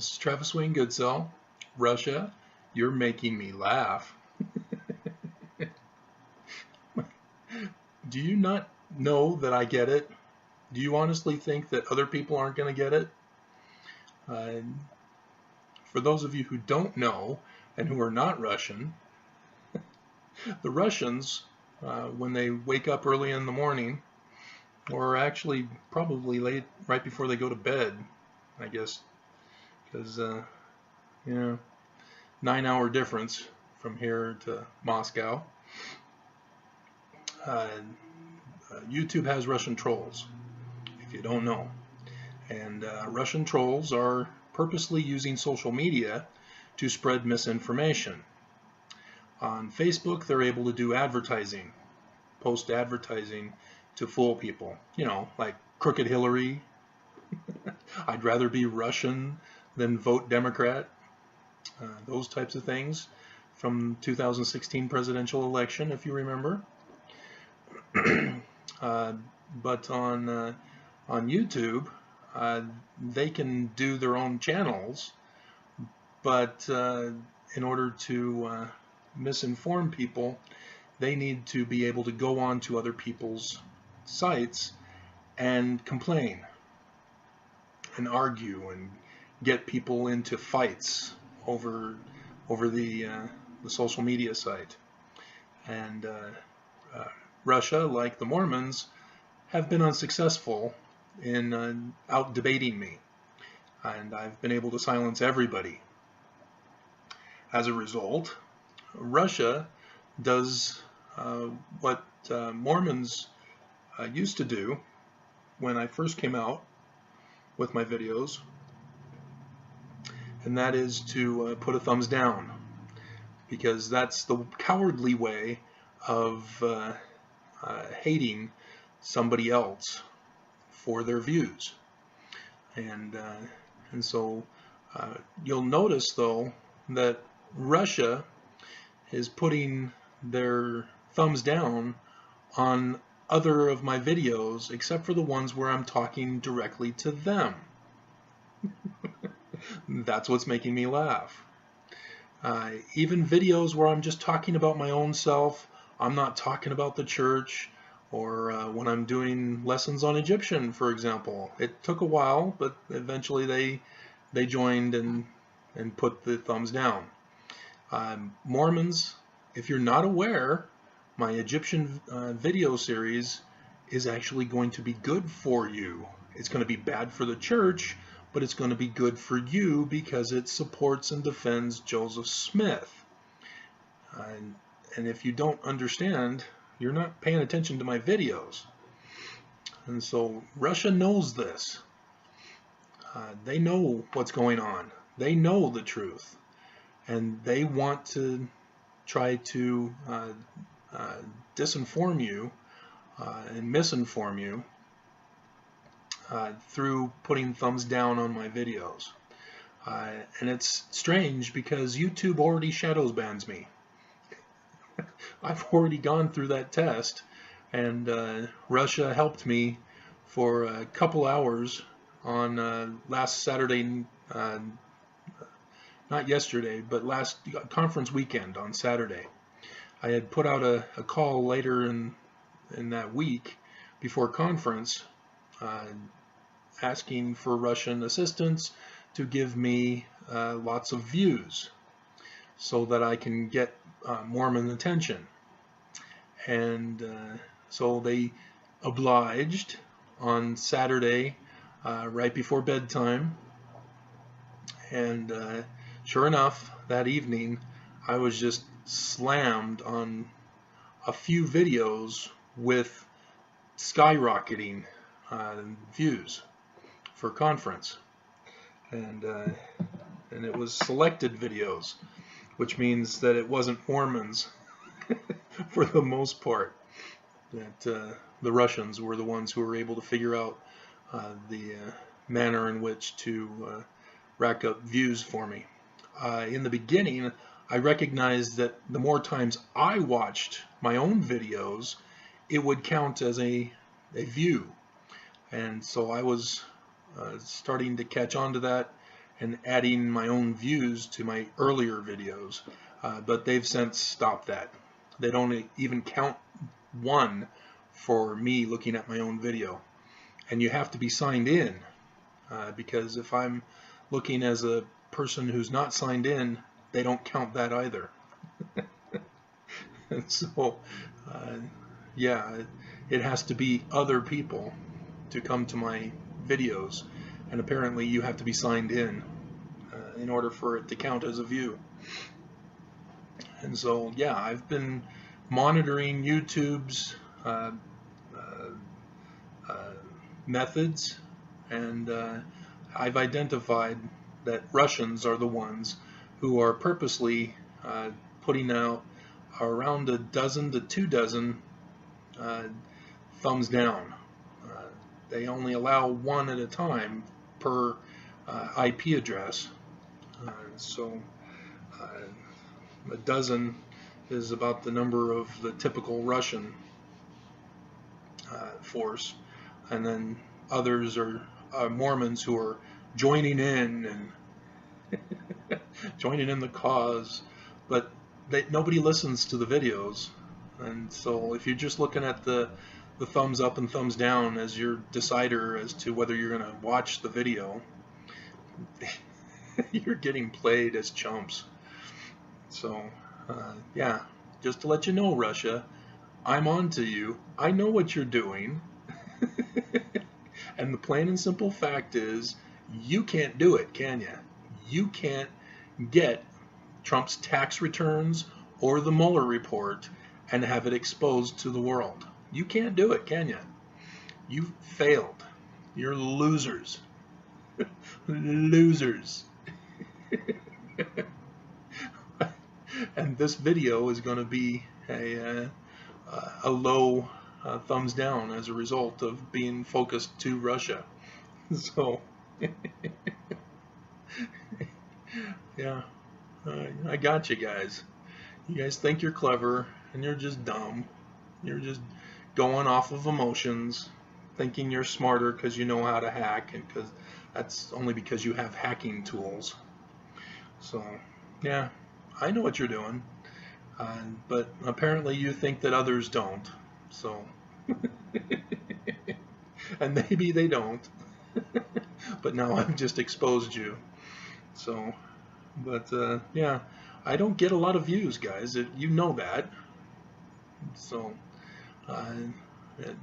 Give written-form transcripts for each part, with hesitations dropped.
This is Travis Wayne Goodsell. Russia, you're making me laugh. Do you not know that I get it? Do you honestly think that other people aren't going to get it? Uh, for those of you who don't know and who are not Russian, the Russians, when they wake up early in the morning, or actually probably late, right before they go to bed, I guess, because, 9-hour difference from here to Moscow. YouTube has Russian trolls, if you don't know. And Russian trolls are purposely using social media to spread misinformation. On Facebook, they're able to do advertising, post advertising to fool people. You know, like Crooked Hillary. I'd rather be Russian than vote Democrat. Those types of things from 2016 presidential election, if you remember. But on YouTube, they can do their own channels, but in order to misinform people, they need to be able to go on to other people's sites and complain and argue and get people into fights over the social media site. And Russia, like the Mormons, have been unsuccessful in out debating me, and I've been able to silence everybody. As a result, Russia does what Mormons used to do when I first came out with my videos, and that is to put a thumbs down, because that's the cowardly way of hating somebody else for their views. And so you'll notice, though, that Russia is putting their thumbs down on other of my videos, except for the ones where I'm talking directly to them. That's what's making me laugh. Even videos where I'm just talking about my own self, I'm not talking about the church, or when I'm doing lessons on Egyptian, for example. It took a while, but eventually they joined and put the thumbs down. Mormons, if you're not aware, my Egyptian video series is actually going to be good for you. It's going to be bad for the church, but it's going to be good for you because it supports and defends Joseph Smith. And if you don't understand, you're not paying attention to my videos. And so Russia knows this. They know what's going on. They know the truth. And they want to try to disinform you and misinform you through putting thumbs down on my videos. And it's strange because YouTube already shadows bans me. I've already gone through that test, and Russia helped me for a couple hours on last Saturday, not yesterday, but last conference weekend on Saturday. I had put out a call later in that week before conference asking for Russian assistance to give me lots of views so that I can get Mormon attention. And so they obliged on Saturday right before bedtime, and sure enough, that evening I was just slammed on a few videos with skyrocketing views for conference, and it was selected videos, which means that it wasn't Mormons for the most part. That the Russians were the ones who were able to figure out the manner in which to rack up views for me. In the beginning, I recognized that the more times I watched my own videos, it would count as a view. And so I was starting to catch on to that and adding my own views to my earlier videos, but they've since stopped that. They don't even count one for me looking at my own video, and you have to be signed in, because if I'm looking as a person who's not signed in, they don't count that either. And so yeah, it has to be other people to come to my videos, and apparently you have to be signed in order for it to count as a view. And so yeah, I've been monitoring YouTube's methods, and I've identified that Russians are the ones who are purposely putting out around a dozen to 2 dozen thumbs down. They only allow one at a time per IP address. So a dozen is about the number of the typical Russian force, and then others are Mormons who are joining in and joining in the cause, but nobody listens to the videos. And so if you're just looking at the thumbs up and thumbs down as your decider as to whether you're going to watch the video, you're getting played as chumps. So yeah, just to let you know, Russia, I'm on to you. I know what you're doing. And the plain and simple fact is, you can't do it, can you? You can't get Trump's tax returns or the Mueller report and have it exposed to the world. You can't do it, can you? You've failed. You're losers. Losers. And this video is going to be a low thumbs down as a result of being focused to Russia. So yeah, I got you guys. You guys think you're clever, and you're just dumb. You're just going off of emotions, thinking you're smarter because you know how to hack, and because that's only because you have hacking tools. So yeah, I know what you're doing, but apparently you think that others don't. So and maybe they don't, but now I've just exposed you. So but yeah, I don't get a lot of views, guys. You know that. So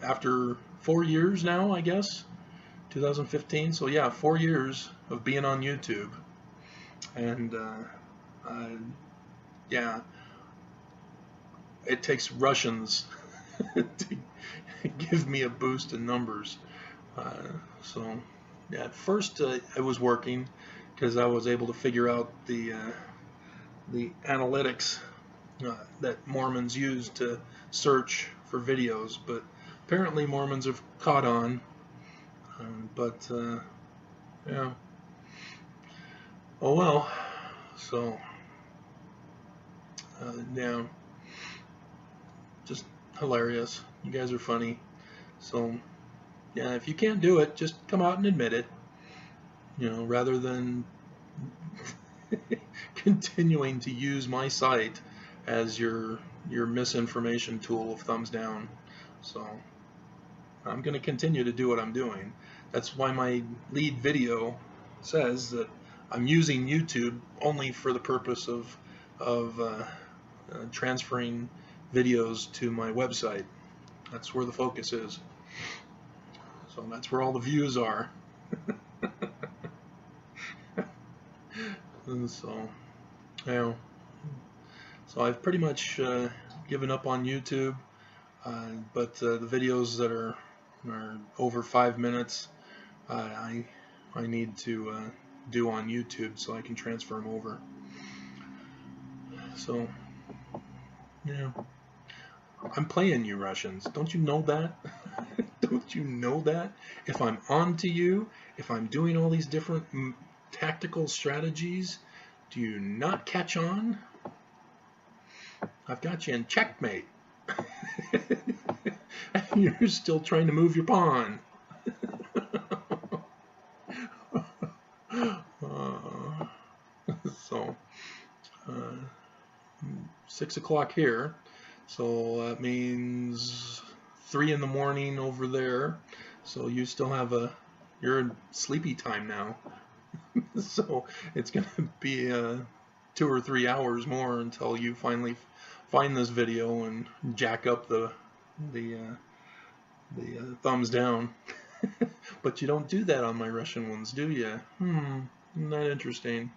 after 4 years now, I guess, 2015. So yeah, 4 years of being on YouTube, and yeah, it takes Russians to give me a boost in numbers. So yeah, at first it was working because I was able to figure out the analytics that Mormons use to search for videos, but apparently Mormons have caught on. But yeah, oh well. So yeah, just hilarious. You guys are funny. So yeah, if you can't do it, just come out and admit it. You know, rather than continuing to use my site as your misinformation tool of thumbs down. So I'm going to continue to do what I'm doing. That's why my lead video says that I'm using YouTube only for the purpose of transferring videos to my website. That's where the focus is. So that's where all the views are. And so, yeah. So I've pretty much given up on YouTube, but the videos that are over 5 minutes, I need to do on YouTube so I can transfer them over. So, yeah, I'm playing you Russians. Don't you know that? Don't you know that? If I'm on to you, if I'm doing all these different tactical strategies, do you not catch on? I've got you in checkmate. And you're still trying to move your pawn. 6 o'clock here, so that means 3 in the morning over there. So you still have you're in sleepy time now. So it's going to be 2 or 3 hours more until you finally find this video and jack up the thumbs down. But you don't do that on my Russian ones, do you? Not interesting.